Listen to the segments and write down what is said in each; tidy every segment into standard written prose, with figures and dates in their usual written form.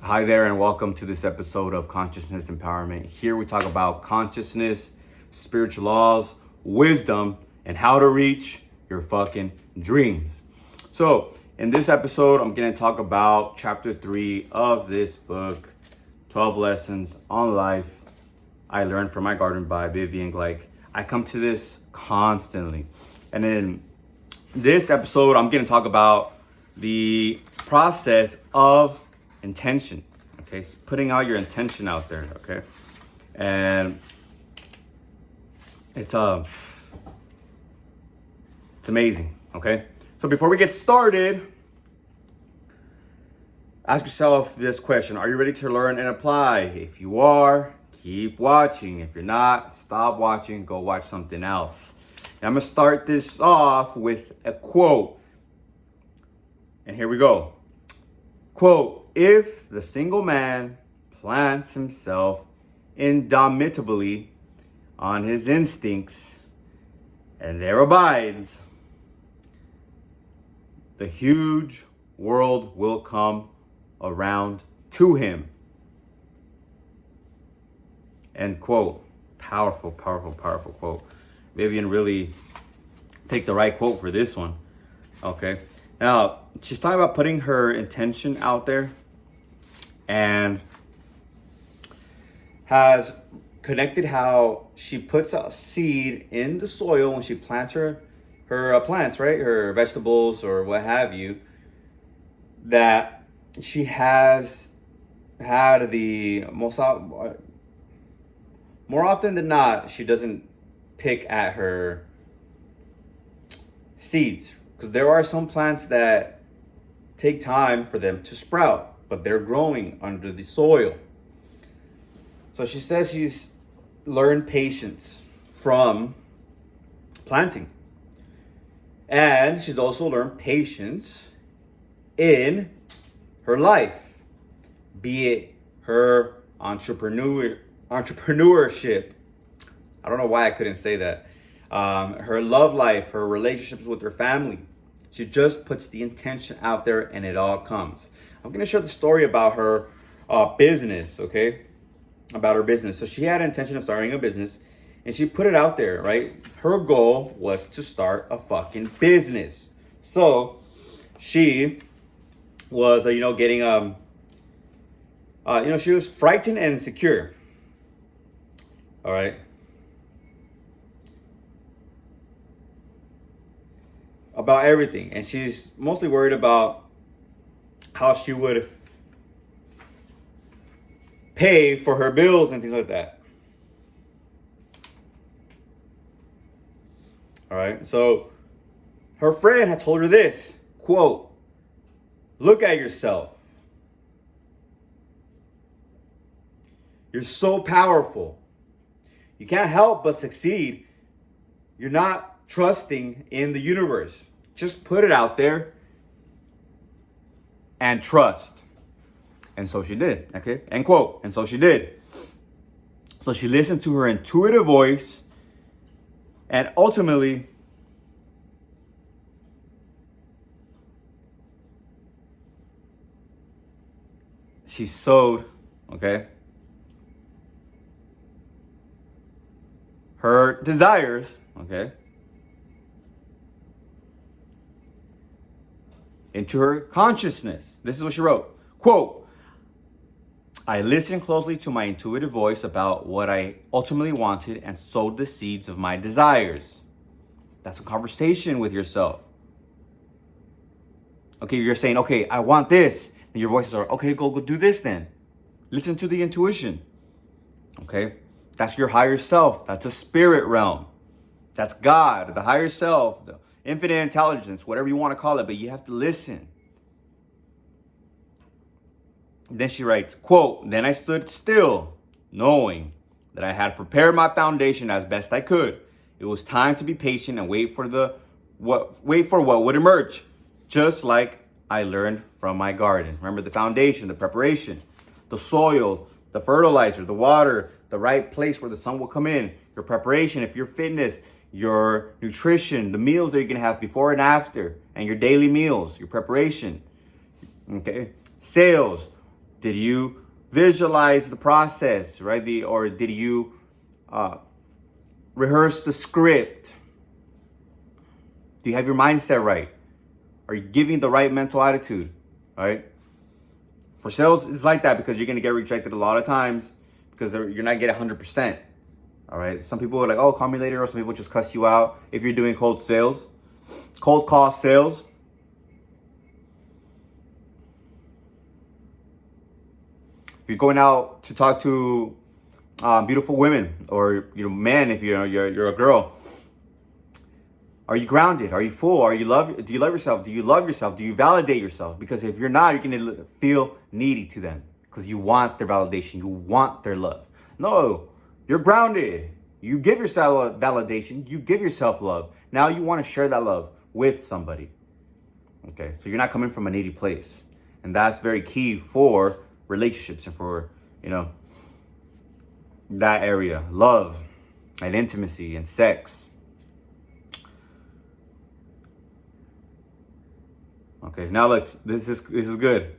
Hi there, and welcome to this episode of Consciousness Empowerment. Here we talk about consciousness, spiritual laws, wisdom, and how to reach your fucking dreams. So, in this episode, I'm going to talk about chapter 3 of this book, 12 Lessons on Life I Learned from My Garden by Vivian Gleick. I come to this constantly. And in this episode, I'm going to talk about the process of intention. Okay, so putting out your intention out there. Okay, and it's amazing. Okay, so before we get started, ask yourself this question: are you ready to learn and apply? If you are, keep watching. If you're not, stop watching, go watch something else. And I'm gonna start this off with a quote, and here we go. Quote, if the single man plants himself indomitably on his instincts and there abides, the huge world will come around to him. End quote. Powerful, powerful, powerful quote. Vivian really picked the right quote for this one. Okay. Now, she's talking about putting her intention out there and has connected how she puts a seed in the soil when she plants her plants, right? Her vegetables or what have you, that she has had the more often than not, she doesn't pick at her seeds. Because there are some plants that take time for them to sprout, but they're growing under the soil. So she says she's learned patience from planting. And she's also learned patience in her life, be it her entrepreneurship. I don't know why I couldn't say that. Her love life, her relationships with her family. She just puts the intention out there and it all comes. I'm going to share the story about her business, okay? About her business. So she had an intention of starting a business and she put it out there, right? Her goal was to start a fucking business. So she was, getting, she was frightened and insecure. All right. About everything, and she's mostly worried about how she would pay for her bills and things like that. All right, so her friend had told her this quote, look at yourself, you're so powerful, you can't help but succeed. You're not trusting in the universe. Just put it out there and trust. And so she did. Okay. End quote. And so she did. So she listened to her intuitive voice and ultimately she sowed, okay, her desires, okay, into her consciousness. This is what she wrote. Quote, I listened closely to my intuitive voice about what I ultimately wanted and sowed the seeds of my desires. That's a conversation with yourself. Okay, you're saying, okay, I want this. And your voices are, okay, go do this then. Listen to the intuition. Okay, that's your higher self. That's a spirit realm. That's God, the higher self, the infinite intelligence, whatever you want to call it, but you have to listen. Then she writes, quote, then I stood still, knowing that I had prepared my foundation as best I could. It was time to be patient and wait for what would emerge, just like I learned from my garden. Remember the foundation, the preparation, the soil, the fertilizer, the water, the right place where the sun will come in, your preparation, if your fitness, your nutrition, the meals that you're going to have before and after, and your daily meals, your preparation. Okay. Sales, Did you visualize the process, right? Or did you rehearse the script? Do you have your mindset right? Are you giving the right mental attitude, right? For sales, it's like that because you're going to get rejected a lot of times because you're not getting 100%. All right. Some people are like, oh, call me later. Or some people just cuss you out if you're doing cold call sales. If you're going out to talk to beautiful women or men, if you're a girl, are you grounded? Are you full? Do you love yourself? Do you love yourself? Do you validate yourself? Because if you're not, you're gonna feel needy to them because you want their validation, you want their love. No, you're grounded. You give yourself validation. You give yourself love. Now you want to share that love with somebody. Okay, so you're not coming from a needy place, and that's very key for relationships and for that area, love and intimacy and sex. Okay, now let's. This is good.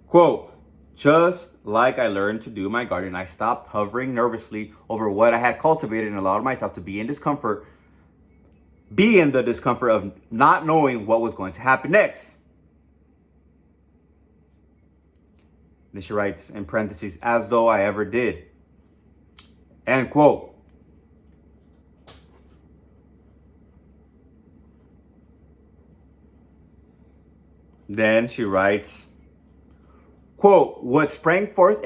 Quote: just like I learned to do my garden, I stopped hovering nervously over what I had cultivated and allowed myself to be in the discomfort of not knowing what was going to happen next. Then she writes in parentheses, as though I ever did. End quote. Then she writes, quote, what sprang forth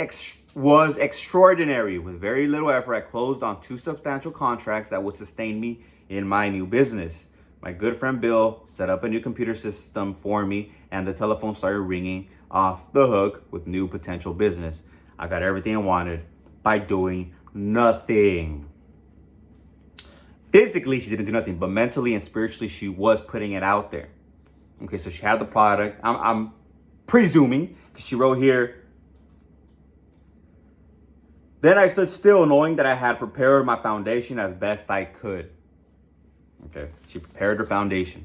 was extraordinary. With very little effort, I closed on 2 substantial contracts that would sustain me in my new business. My good friend Bill set up a new computer system for me, and the telephone started ringing off the hook with new potential business. I got everything I wanted by doing nothing. Physically, she didn't do nothing, but mentally and spiritually, she was putting it out there. Okay, so she had the product. I'm presuming, because she wrote here, then I stood still knowing that I had prepared my foundation as best I could. Okay, she prepared her foundation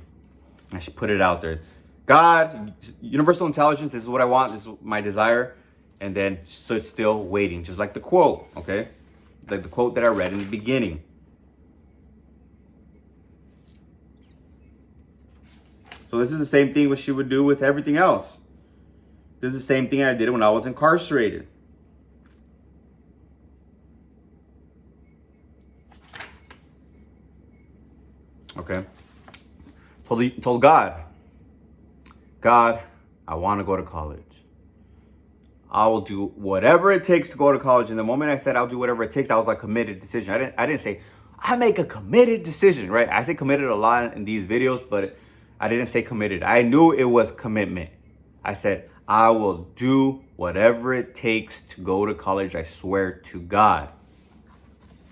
and she put it out there. God, universal intelligence, this is what I want, this is my desire. And then stood still waiting, just like the quote, okay? Like the quote that I read in the beginning. So this is the same thing what she would do with everything else. This is the same thing I did when I was incarcerated. Okay. Told God, I want to go to college. I will do whatever it takes to go to college. And the moment I said I'll do whatever it takes, I was like committed decision. I didn't say I make a committed decision, right? I say committed a lot in these videos, but I didn't say committed. I knew it was commitment. I said, I will do whatever it takes to go to college. I swear to God.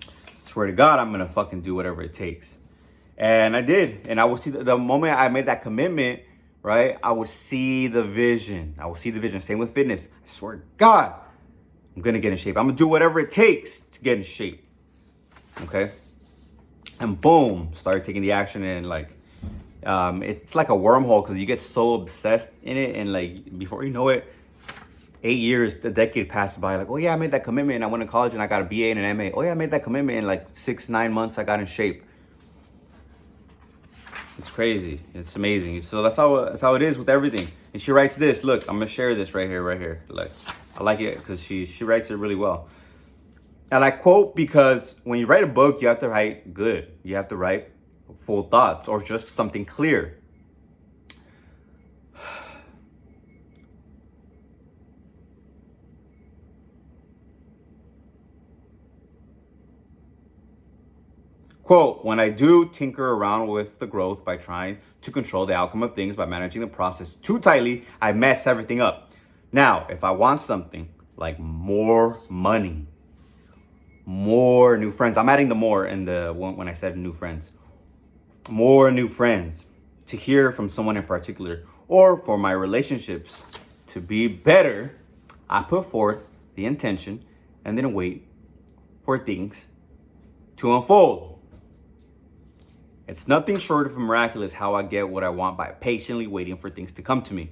I swear to God, I'm going to fucking do whatever it takes. And I did. And I will see the moment I made that commitment, right? I will see the vision. Same with fitness. I swear to God, I'm going to get in shape. I'm going to do whatever it takes to get in shape. Okay? And boom, started taking the action and it's like a wormhole because you get so obsessed in it. And like, before you know it, 8 years, the decade passed by. Like, oh yeah, I made that commitment and I went to college and I got a BA and an MA. Oh yeah, I made that commitment in like 6-9 months. I got in shape. It's crazy. It's amazing. So that's how it is with everything. And she writes this. Look, I'm gonna share this right here. Like, I like it because she writes it really well. And I quote because when you write a book, you have to write good. You have to write full thoughts or just something clear. Quote, when I do tinker around with the growth by trying to control the outcome of things by managing the process too tightly, I mess everything up. Now, if I want something like more money, more new friends, I'm adding the more in the one when I said new friends, more new friends, to hear from someone in particular, or for my relationships to be better, I put forth the intention and then wait for things to unfold. It's nothing short of miraculous how I get what I want by patiently waiting for things to come to me.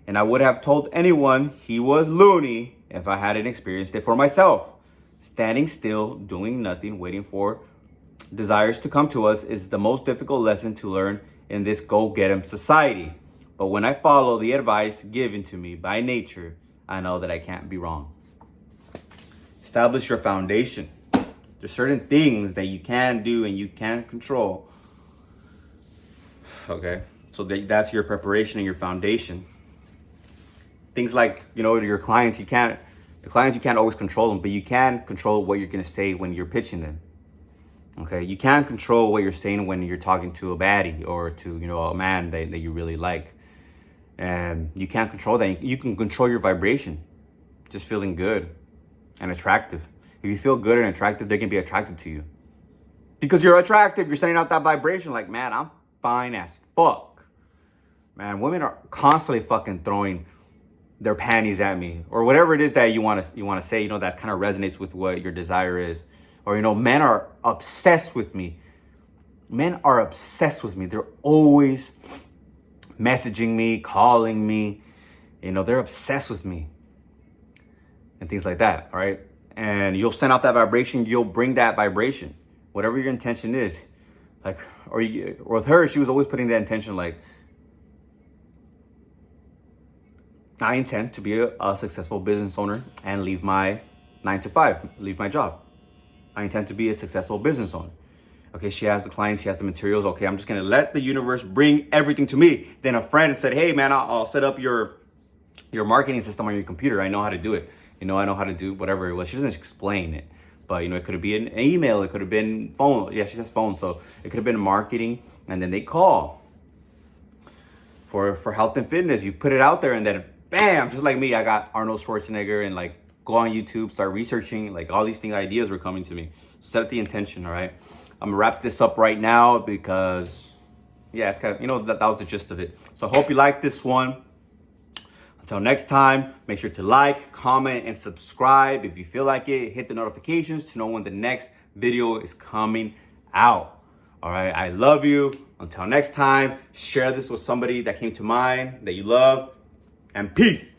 And I would have told anyone he was loony if I hadn't experienced it for myself. Standing still, doing nothing, waiting for desires to come to us is the most difficult lesson to learn in this go-get-em society. But when I follow the advice given to me by nature, I know that I can't be wrong. Establish your foundation. There's certain things that you can do and you can control. Okay, so that's your preparation and your foundation. Things like, your clients, you can't always control them, but you can control what you're gonna say when you're pitching them. Okay, you can't control what you're saying when you're talking to a baddie or to, a man that you really like. And you can't control that. You can control your vibration, just feeling good and attractive. If you feel good and attractive, they can be attracted to you. Because you're attractive, you're sending out that vibration like, man, I'm fine as fuck. Man, women are constantly fucking throwing their panties at me, or whatever it is that you want to say, that kind of resonates with what your desire is. Or, men are obsessed with me. Men are obsessed with me. They're always messaging me, calling me. They're obsessed with me. And things like that, all right? And you'll send out that vibration. You'll bring that vibration. Whatever your intention is. Like, or with her, she was always putting that intention like, I intend to be a successful business owner and leave my 9-to-5, leave my job. I intend to be a successful business owner. Okay, she has the clients, she has the materials. Okay, I'm just gonna let the universe bring everything to me. Then a friend said, hey man, I'll set up your marketing system on your computer. I know how to do it. I know how to do whatever it was. She doesn't explain it. But it could have been an email, it could have been phone. Yeah, she says phone, so it could have been marketing, and then they call for health and fitness. You put it out there and then bam, just like me, I got Arnold Schwarzenegger and like go on YouTube, start researching, like all these ideas were coming to me. Set the intention, all right? I'm gonna wrap this up right now because, yeah, it's kind of, that was the gist of it. So I hope you like this one. Until next time, make sure to like, comment, and subscribe. If you feel like it, hit the notifications to know when the next video is coming out. All right, I love you. Until next time, share this with somebody that came to mind that you love, and peace.